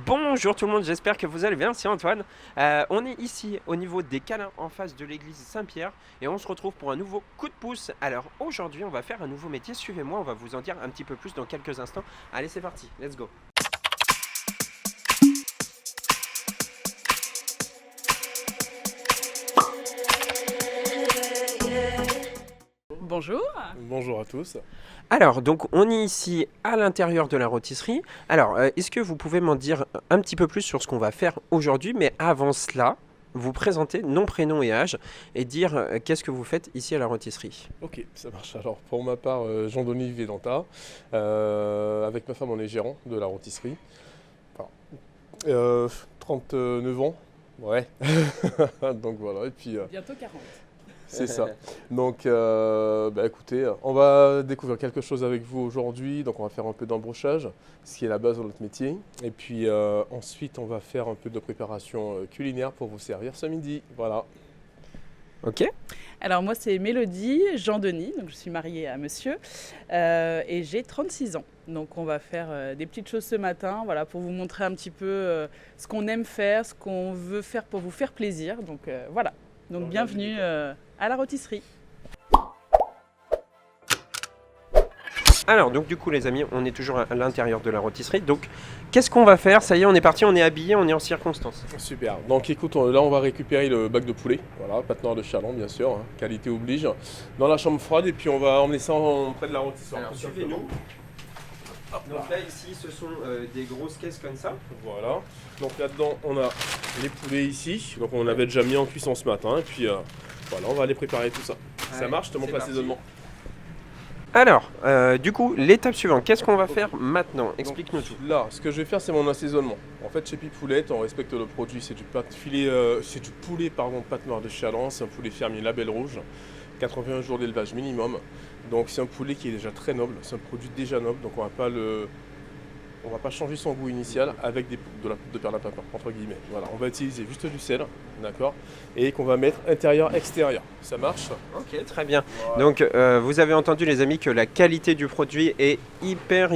Bonjour tout le monde, j'espère que vous allez bien, c'est Antoine. On est ici au niveau des câlins en face de l'église Saint-Pierre et on se retrouve pour un nouveau coup de pouce. Alors aujourd'hui on va faire un nouveau métier, suivez-moi, on va vous en dire un petit peu plus dans quelques instants. Allez c'est parti, let's go. Bonjour. Bonjour à tous. Alors donc on est ici à l'intérieur de la rôtisserie. Alors est-ce que vous pouvez m'en dire un petit peu plus sur ce qu'on va faire aujourd'hui, mais avant cela, vous présenter nom, prénom et âge et dire qu'est-ce que vous faites ici à la rôtisserie. Ok, ça marche. Alors pour ma part, Jean-Denis Védanta. Avec ma femme, on est gérant de la rôtisserie. Enfin, 39 ans. Ouais. Donc voilà, et puis Bientôt 40. c'est ça. Donc écoutez, on va découvrir quelque chose avec vous aujourd'hui. Donc on va faire un peu d'embrochage, ce qui est la base de notre métier. Et puis ensuite, on va faire un peu de préparation culinaire pour vous servir ce midi. Voilà. Ok. Alors moi c'est Mélodie, Jean-Denis, donc je suis mariée à monsieur et j'ai 36 ans. Donc on va faire des petites choses ce matin, voilà, pour vous montrer un petit peu ce qu'on aime faire, ce qu'on veut faire pour vous faire plaisir. Donc voilà, donc bienvenue à la rôtisserie. Alors donc du coup les amis, on est toujours à l'intérieur de la rôtisserie. Donc qu'est-ce qu'on va faire? Ça y est, on est parti, on est habillé, on est en circonstance. Super. Donc écoute, là on va récupérer le bac de poulet. Voilà, pâte noire de Chalon bien sûr, hein, qualité oblige. Dans la chambre froide et puis on va emmener ça près de la rôtisserie. Alors suivez-nous. Donc là ici ce sont des grosses caisses comme ça. Voilà. Donc là-dedans on a les poulets ici. Donc on avait déjà mis en cuisson ce matin. Et puis voilà, on va aller préparer tout ça. Ça Allez, marche, je te montre c'est l'assaisonnement. Alors du coup l'étape suivante, qu'est-ce qu'on va faire maintenant? Explique-nous tout. Là, ce que je vais faire, c'est mon assaisonnement. En fait, chez Pipoulette, on respecte le produit. C'est du poulet, pâte noire de Chalon. C'est un poulet fermier Label Rouge. 81 jours d'élevage minimum. Donc c'est un poulet qui est déjà très noble. C'est un produit déjà noble. Donc on va pas changer son goût initial avec de la poudre de perlimpinpin, entre guillemets. Voilà, on va utiliser juste du sel, d'accord, et qu'on va mettre intérieur-extérieur. Ça marche? Ok, très bien. Voilà. Donc vous avez entendu les amis que la qualité du produit est hyper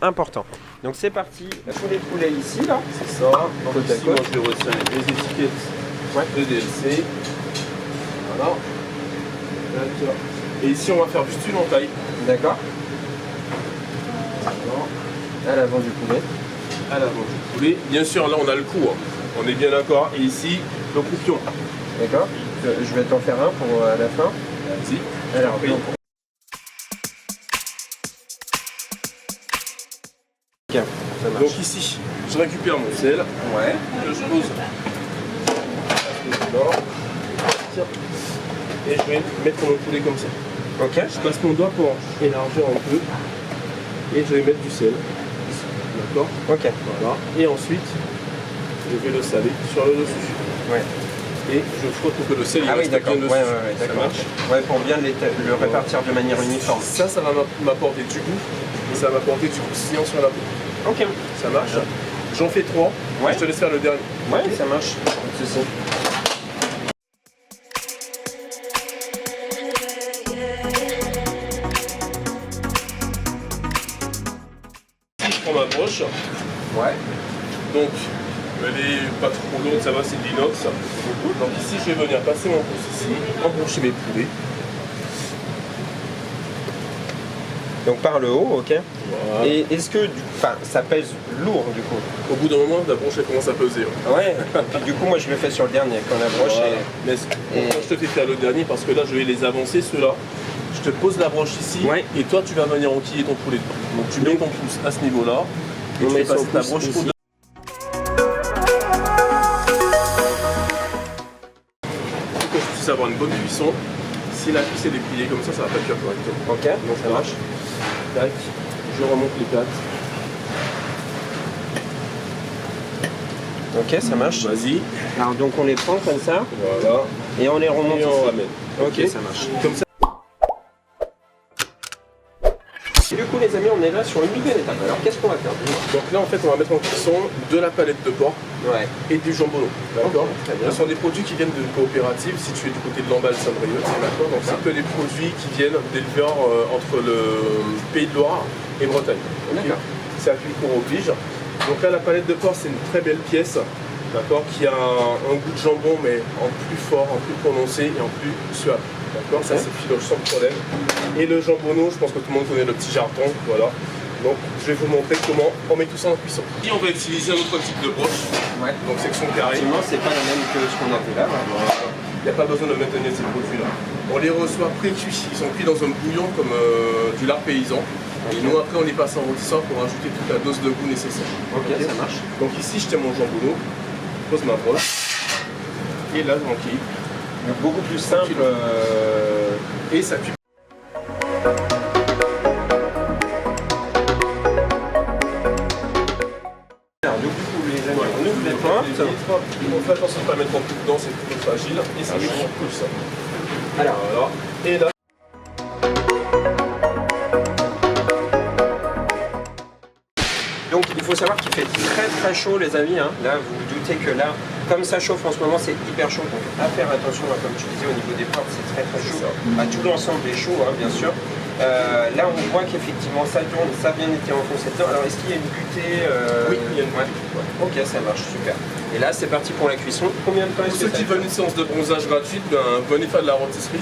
important. Donc c'est parti, pour les poulets ici là. C'est ça. Donc Côte à ici, côte. moi, je vais retirer les étiquettes de DLC. Voilà. D'accord. Et ici, on va faire juste une entaille. D'accord. Voilà. À l'avant du poulet. À l'avant du poulet. Bien sûr, là, on a le cou. Hein. On est bien d'accord. Et ici, le croupion. D'accord. Je vais t'en faire un pour la fin. Vas-y. Alors Oui. donc. Ok, ça marche. Donc ici, je récupère mon sel. Ouais. Que je pose. Tiens. Et je vais mettre mon poulet comme ça. Ok. Je passe mon doigt pour élargir un peu. Et je vais mettre du sel. D'accord. Ok. Voilà. Et ensuite, je vais le saler sur le dessus. Ouais. Et je frotte pour que le sel il Ah oui reste d'accord. bien Ouais, dessus. ouais, Ça d'accord. marche. Ouais, pour bien le répartir de manière uniforme. Ça va m'apporter du goût. Et ça va m'apporter du croustillant sur la peau. Ok. Ça marche. J'en fais 3. Ouais. Je te laisse faire le dernier. Ouais, ça marche. Pas de souci. Ici, je prends ma broche. Ouais. Donc, elle est pas trop lourde, ça va, c'est de l'inox. Donc ici, je vais venir passer mon pouce ici, embrocher mes poulets. Donc par le haut, ok. Voilà. Et est-ce que ça pèse lourd du coup? Au bout d'un moment, la broche elle commence à peser. Ouais. Ouais. Et puis du coup moi je le fais sur le dernier quand la broche Voilà. est. Mais pourquoi je te fais faire le dernier? Parce que là, je vais les avancer, ceux-là. Je te pose la broche ici, Ouais. et toi, tu vas venir enquiller ton poulet. Donc tu mets ton pouce à ce niveau-là, et On tu met fais passer son ta pouce broche ici. au-delà. Pour que je puisse avoir une bonne cuisson, si la cuisse est dépliée comme ça va pas cuire correctement. Ok, donc ça marche. Tac, je remonte les pattes. Ok, ça marche. Vas-y, Alors donc on les prend comme ça voilà. et on les remonte Et on ici. ramène. Ok, ça marche. Comme ça. Et du coup les amis on est là sur une nouvelle étape. Alors qu'est-ce qu'on va faire? Donc là, en fait, on va mettre en cuisson de la palette de porc Ouais. et du jambonneau. D'accord. Ok, très bien. Ce sont des produits qui viennent de coopératives situées du côté de l'Emballe Saint-Brieuc. D'accord. Donc c'est que les produits qui viennent d'éleveurs entre le Pays de Loire et Bretagne. Ok. D'accord. C'est à cuit court oblige. Donc là, la palette de porc, c'est une très belle pièce, d'accord, qui a un goût de jambon, mais en plus fort, en plus prononcé et en plus suave. D'accord, ça c'est filoche sans problème. Et le jambonneau, je pense que tout le monde connaît le petit jarton, voilà. Donc je vais vous montrer comment on met tout ça en cuisson. Ici, on va utiliser un autre type de broche, donc section carrée. Effectivement, c'est pas la même que ce qu'on a fait là. Il n'y a pas besoin de maintenir ces produits-là. On les reçoit pré-cuits, ils sont cuits dans un bouillon comme du lard paysan. Et nous après on les passe en rôtisseur pour ajouter toute la dose de goût nécessaire. Ok, ça marche. Donc ici je tiens mon jambonneau, je pose ma broche, et là je m'enquille. Beaucoup plus simple. Et ça cuit. Alors, du coup, les amis, on ouvre les portes. On fait attention de ne pas mettre en tout dedans, c'est plutôt fragile. Et ça chauffe comme ça. Alors, Voilà. Et là. donc il faut savoir qu'il fait très très chaud les amis, hein. Là vous vous doutez que là, comme ça chauffe en ce moment, c'est hyper chaud. Donc à faire attention, hein, comme tu disais au niveau des portes, c'est très très chaud. Bah, tout l'ensemble est chaud, hein, bien sûr. Là on voit qu'effectivement ça tourne, ça a bien été enfoncé dedans. Alors est-ce qu'il y a une butée Oui, il y a une butée. Ouais. Ok, ça marche, super. Et là c'est parti pour la cuisson. Combien de temps Pour est-ce ceux que ça qui veulent une séance de bronzage gratuite, venez faire de la rôtisserie.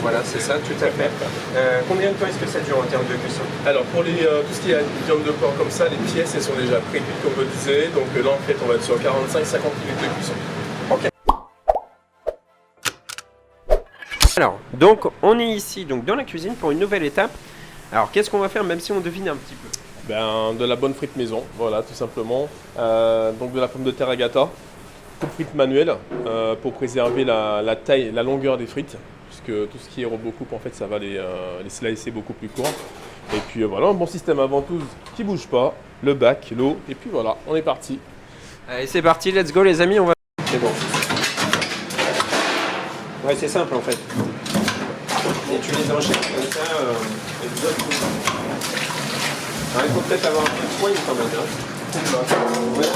Voilà, c'est ça, tout à fait. Combien de temps est-ce que ça dure en termes de cuisson? Alors pour tout ce qui est viande de porc comme ça, les pièces elles sont déjà pré-cuites comme je disais. Donc là en fait on va être sur 45-50 minutes de cuisson. Ok. Alors, donc on est ici donc dans la cuisine pour une nouvelle étape. Alors qu'est-ce qu'on va faire même si on devine un petit peu? De la bonne frite maison, voilà tout simplement. Donc de la pomme de terre agata, coupe frite manuelle pour préserver la taille, la longueur des frites, puisque tout ce qui est robot coupe en fait ça va les slicer beaucoup plus court. Et puis voilà, un bon système à ventouse qui bouge pas, le bac, l'eau, et puis voilà, on est parti. Allez c'est parti, let's go les amis, on va... C'est bon. Ouais c'est simple en fait. Et tu les enchaînes comme ça, et tu donnes tout. Alors, il faut peut-être avoir un peu de poigne quand même. Hein. Ouais.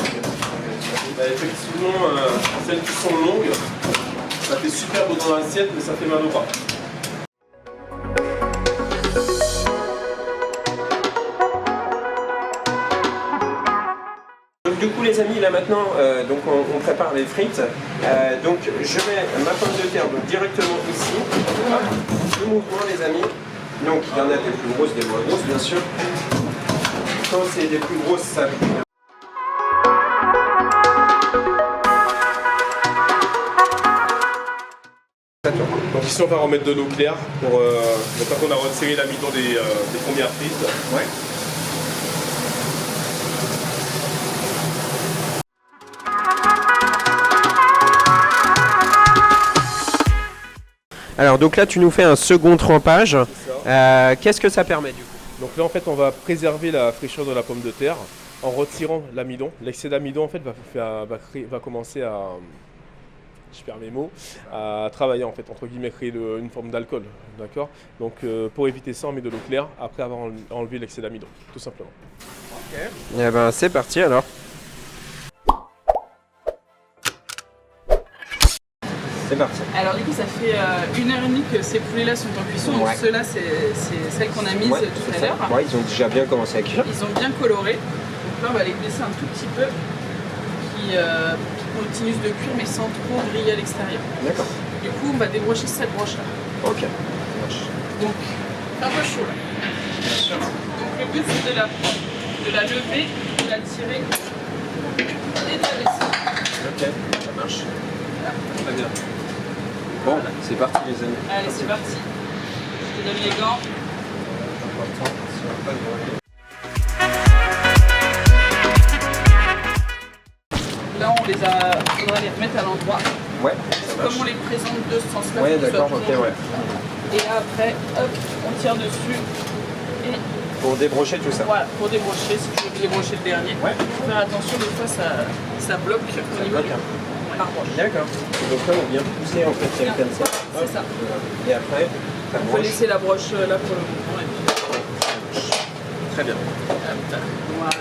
Effectivement, celles qui sont longues, ça fait super beau dans l'assiette, mais ça fait mal au bras. Donc, du coup les amis, là maintenant, donc on prépare les frites. Donc je mets ma pomme de terre donc, directement ici. Le mouvement les amis. Donc il y en a des plus grosses, des moins grosses bien sûr. Quand c'est des plus grosses, ça... Donc ici on va remettre de l'eau claire pour quand on a retiré l'amidon des premières frites. Ouais. Alors donc là tu nous fais un second trempage. Qu'est-ce que ça permet du coup? Donc là en fait on va préserver la fraîcheur de la pomme de terre en retirant l'amidon. L'excès d'amidon en fait va commencer à, je perds mes mots, à travailler en fait, entre guillemets, créer une forme d'alcool, d'accord. Donc pour éviter ça on met de l'eau claire après avoir enlevé l'excès d'amidon, tout simplement. Ok. Et ben c'est parti alors. C'est parti. Alors du coup ça fait 1h30 que ces poulets là sont en cuisson, donc Ouais. ceux-là c'est celles qu'on a mises tout à l'heure. Ouais, ils ont déjà bien commencé à cuire. Ils ont bien coloré, donc là on va les baisser un tout petit peu qui continuent de cuire mais sans trop griller à l'extérieur. D'accord. Du coup on va débrocher cette broche là. Ok. Donc un peu chaud là. Donc le but c'est de la lever, de la tirer et de la laisser. Ok, ça marche. Très bien. Bon, c'est parti les amis. Allez c'est parti. Je te donne les gants. Là on faudra les remettre à l'endroit. Ouais, Comme on les présente de ce sens-là. Ouais, pour que ce soit d'accord, ok, plongé. ouais. Et là, après, hop, on tire dessus. Et Pour débrocher tout ça. voilà, pour débrocher, si tu veux débrocher le dernier. Ouais. Faut faire attention, des fois ça bloque au niveau bloque, du hein. l'arroche. D'accord. Donc là on vient pousser en fait Bien, comme ça. c'est ça. Et après, ça On peut broche. laisser la broche là pour le moment. Et puis, Très bien. hop, voilà.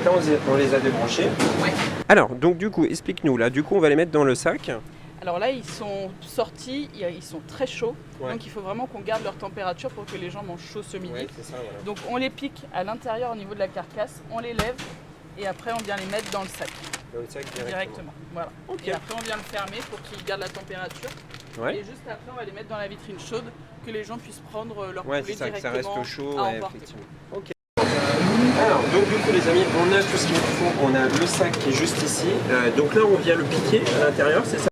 Là on les a débranchés. Ouais. Alors, donc du coup, explique-nous là. Du coup, on va les mettre dans le sac. Alors là, ils sont sortis, ils sont très chauds. Ouais. Donc il faut vraiment qu'on garde leur température pour que les gens mangent chaud ce midi. c'est ça, voilà. Donc on les pique à l'intérieur au niveau de la carcasse, on les lève Et après, on vient les mettre dans le sac Dans le sac directement. Voilà. Ok. Et après, on vient le fermer pour qu'il garde la température. Ouais. Et juste après, on va les mettre dans la vitrine chaude, que les gens puissent prendre leur Ouais, poulet c'est ça, que ça directement reste chaud, à ouais, emporter. effectivement. Ok. Alors, donc du coup les amis, on a tout ce qu'il faut, on a le sac qui est juste ici. Donc là on vient le piquer à l'intérieur, c'est ça?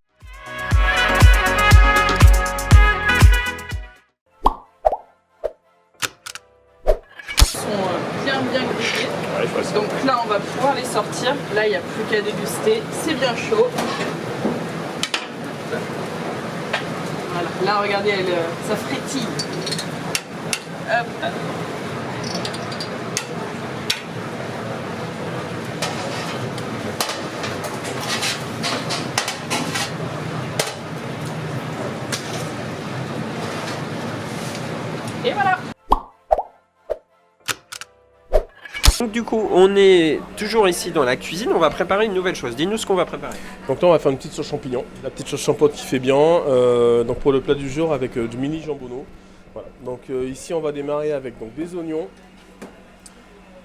Ils sont bien grillés. Ouais, je vois ça. Donc là, on va pouvoir les sortir. Là, il n'y a plus qu'à déguster. C'est bien chaud. Voilà. Là, regardez, ça frétille. Hop. Et voilà. Donc du coup on est toujours ici dans la cuisine, on va préparer une nouvelle chose. Dis-nous ce qu'on va préparer. Donc là on va faire une petite sauce champignon, la petite sauce champote qui fait bien, donc pour le plat du jour avec du mini jambonneau. Voilà. Donc ici on va démarrer avec donc, des oignons,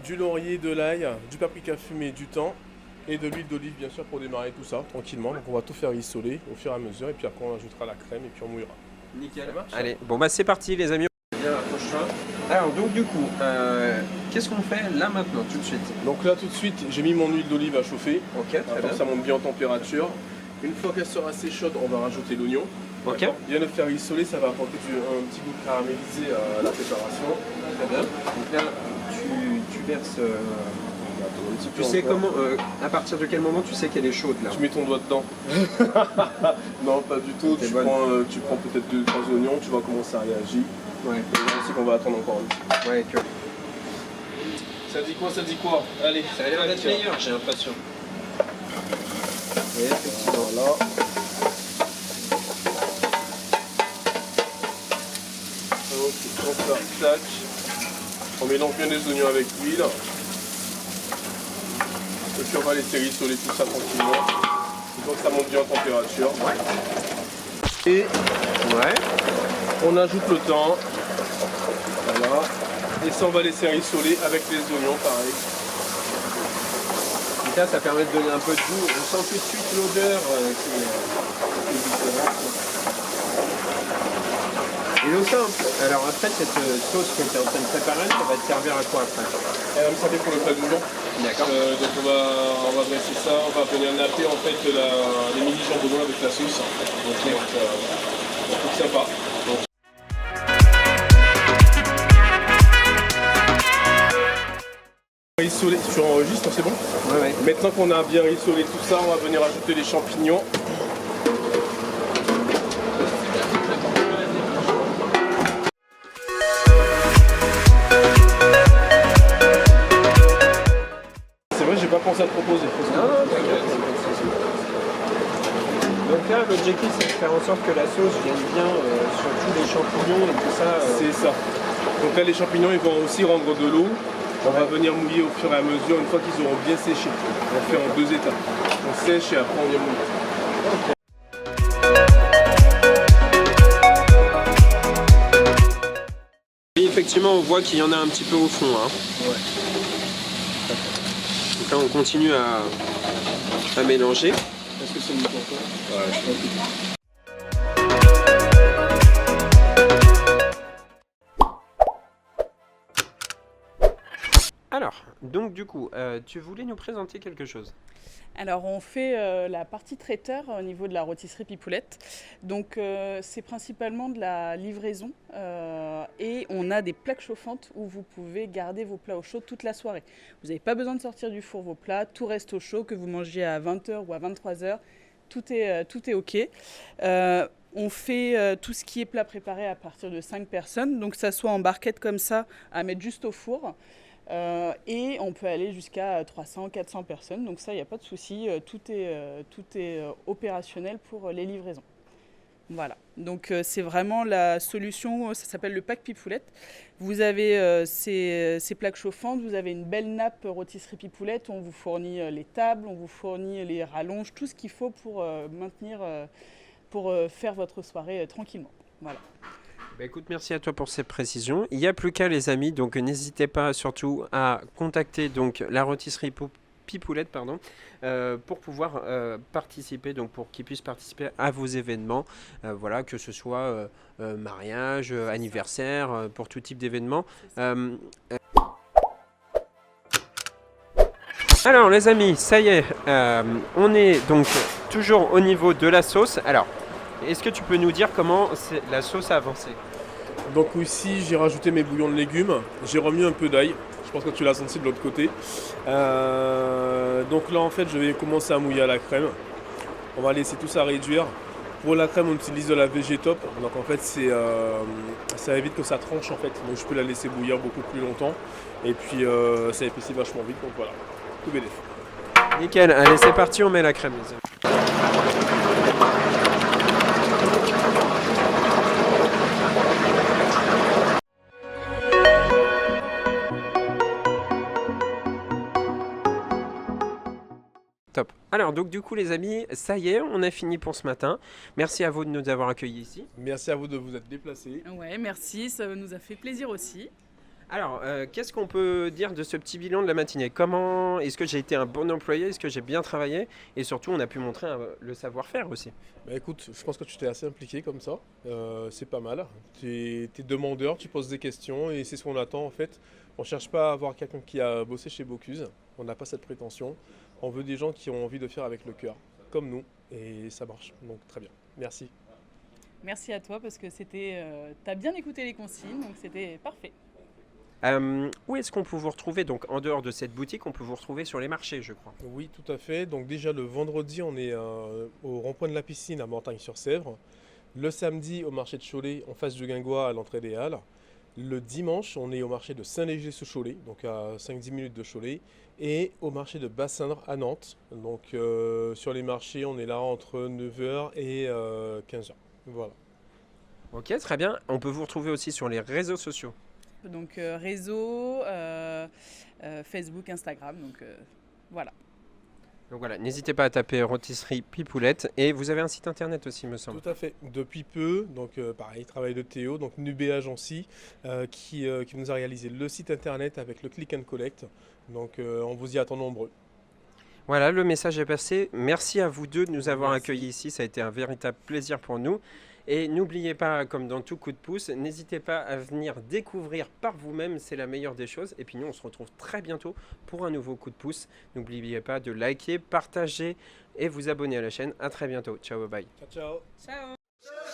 du laurier, de l'ail, du paprika fumé, du thym et de l'huile d'olive bien sûr pour démarrer tout ça tranquillement. Donc on va tout faire rissoler au fur et à mesure et puis après on ajoutera la crème et puis on mouillera. Nickel. Ça marche. Allez, bon bah c'est parti les amis. Bien, approche-toi. Alors donc du coup, qu'est-ce qu'on fait là maintenant tout de suite? Donc là tout de suite j'ai mis mon huile d'olive à chauffer. Ok, très Attends, bien. ça monte bien en température. Une fois qu'elle sera assez chaude, on va rajouter l'oignon. Ok. D'accord. Bien le faire rissoler, ça va apporter un petit goût caramélisé à la préparation. Très bien. Donc là, tu verses. Un petit peu Tu sais encore. comment, à partir de quel moment tu sais qu'elle est chaude là? Tu mets ton doigt dedans. Non, pas du tout. C'est Tu bonne. prends peut-être 2-3 oignons, tu vois comment ça réagit. Ouais, Et là aussi qu'on va attendre encore un petit peu. ouais, que. Ça dit quoi, ça dit quoi? Allez, Ça a l'air d'être meilleur, j'ai l'impression. Et effectivement. Voilà. Ok, comme ça, tac. On mélange bien les oignons avec l'huile. Et puis on va laisser rissoler tout ça tranquillement. Donc ça monte bien en température. Et Ouais. on ajoute le thym. Voilà. Et ça on va laisser rissoler avec les oignons pareil. Donc là, ça permet de donner un peu de goût. On sent tout de suite l'odeur qui est différente. Et donc ça, alors après cette sauce que tu es en train de préparer, ça va te servir à quoi après? Elle va me servir pour le plat du jour. D'accord. Donc on va dresser ça, on va venir napper en fait les mini jambons avec la sauce. Donc c'est sympa. Rissoler, tu enregistres, c'est bon? Ouais, ouais. Maintenant qu'on a bien rissolé tout ça, on va venir ajouter les champignons. C'est vrai, j'ai pas pensé à te proposer. Non, non, t'inquiète. Donc là, l'objectif, c'est de faire en sorte que la sauce vienne bien sur tous les champignons et tout ça. C'est ça. Donc là, les champignons, ils vont aussi rendre de l'eau. On va venir mouiller au fur et à mesure une fois qu'ils auront bien séché. On fait en 2 étapes. On sèche et après on vient mouiller. Oui, effectivement, on voit qu'il y en a un petit peu au fond. Hein. Ouais. Donc là, on continue à mélanger. Est-ce que c'est une encore? Ouais, je pense. Alors, donc du coup, tu voulais nous présenter quelque chose? Alors, on fait la partie traiteur au niveau de la rôtisserie Pipoulette. Donc, c'est principalement de la livraison et on a des plaques chauffantes où vous pouvez garder vos plats au chaud toute la soirée. Vous n'avez pas besoin de sortir du four vos plats, tout reste au chaud, que vous mangiez à 20h ou à 23h, tout est OK. On fait tout ce qui est plat préparé à partir de 5 personnes, donc ça soit en barquette comme ça, à mettre juste au four. Et on peut aller jusqu'à 300-400 personnes, donc ça, il n'y a pas de souci, tout est opérationnel pour les livraisons. Voilà, donc c'est vraiment la solution, ça s'appelle le pack Pipoulette. Vous avez ces plaques chauffantes, vous avez une belle nappe rôtisserie Pipoulette, on vous fournit les tables, on vous fournit les rallonges, tout ce qu'il faut pour pour faire votre soirée tranquillement. Voilà. Bah écoute, merci à toi pour ces précisions. Il n'y a plus qu'à les amis, donc n'hésitez pas surtout à contacter donc la rôtisserie Pipoulette, pardon, pour pouvoir participer, donc pour qu'ils puissent participer à vos événements, voilà, que ce soit mariage, anniversaire, pour tout type d'événement. Alors les amis, ça y est, on est donc toujours au niveau de la sauce. Alors, est-ce que tu peux nous dire comment la sauce a avancé? Donc ici j'ai rajouté mes bouillons de légumes, j'ai remis un peu d'ail, je pense que tu l'as senti de l'autre côté. Donc là en fait je vais commencer à mouiller à la crème, on va laisser tout ça réduire. Pour la crème on utilise de la Végétop, donc en fait ça évite que ça tranche en fait, donc je peux la laisser bouillir beaucoup plus longtemps et puis ça épaissit vachement vite, donc voilà, tout bénéf. Nickel, allez c'est parti, on met la crème les amis. Top. Alors donc du coup les amis, ça y est, on a fini pour ce matin. Merci à vous de nous avoir accueillis ici. Merci à vous de vous être déplacés. Ouais, merci, ça nous a fait plaisir aussi. Alors, qu'est-ce qu'on peut dire de ce petit bilan de la matinée? Comment est-ce que j'ai été un bon employé? Est-ce que j'ai bien travaillé? Et surtout, on a pu montrer le savoir-faire aussi. Bah écoute, je pense que tu t'es assez impliqué comme ça, c'est pas mal. Tu es demandeur, tu poses des questions et c'est ce qu'on attend en fait. On cherche pas à avoir quelqu'un qui a bossé chez Bocuse, on n'a pas cette prétention. On veut des gens qui ont envie de faire avec le cœur, comme nous, et ça marche, donc très bien. Merci. Merci à toi parce que t'as bien écouté les consignes, donc c'était parfait. Où est-ce qu'on peut vous retrouver? Donc, en dehors de cette boutique, on peut vous retrouver sur les marchés, je crois. Oui, tout à fait. Donc déjà le vendredi, on est au rond-point de la piscine à Mortagne-sur-Sèvre. Le samedi, au marché de Cholet, en face du Guingois, à l'entrée des Halles. Le dimanche, on est au marché de Saint-Léger-sous-Cholet, donc à 5-10 minutes de Cholet. Et au marché de Bassindre à Nantes. Donc sur les marchés, on est là entre 9h et 15h. Voilà. Ok, très bien. On peut vous retrouver aussi sur les réseaux sociaux. Donc réseau, Facebook, Instagram, donc voilà. Donc voilà, n'hésitez pas à taper Rôtisserie Pipoulette. Et vous avez un site internet aussi, me semble. Tout à fait. Depuis peu, donc pareil, travail de Théo, donc Nubé Agency, qui nous a réalisé le site internet avec le click and collect. Donc on vous y attend nombreux. Voilà, le message est passé. Merci à vous deux de nous avoir Merci. accueillis ici. Ça a été un véritable plaisir pour nous. Et n'oubliez pas, comme dans tout coup de pouce, n'hésitez pas à venir découvrir par vous-même, c'est la meilleure des choses. Et puis nous, on se retrouve très bientôt pour un nouveau coup de pouce. N'oubliez pas de liker, partager et vous abonner à la chaîne. À très bientôt. Ciao, bye bye. Ciao, ciao. Ciao.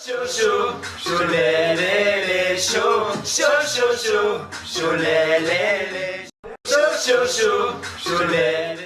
Chaud, chaud, chaud, lé, lé, lé, chaud, chaud, chaud, chaud, chaud, lé, lé, lé, chaud, chaud, chaud, chaud, lé, lé.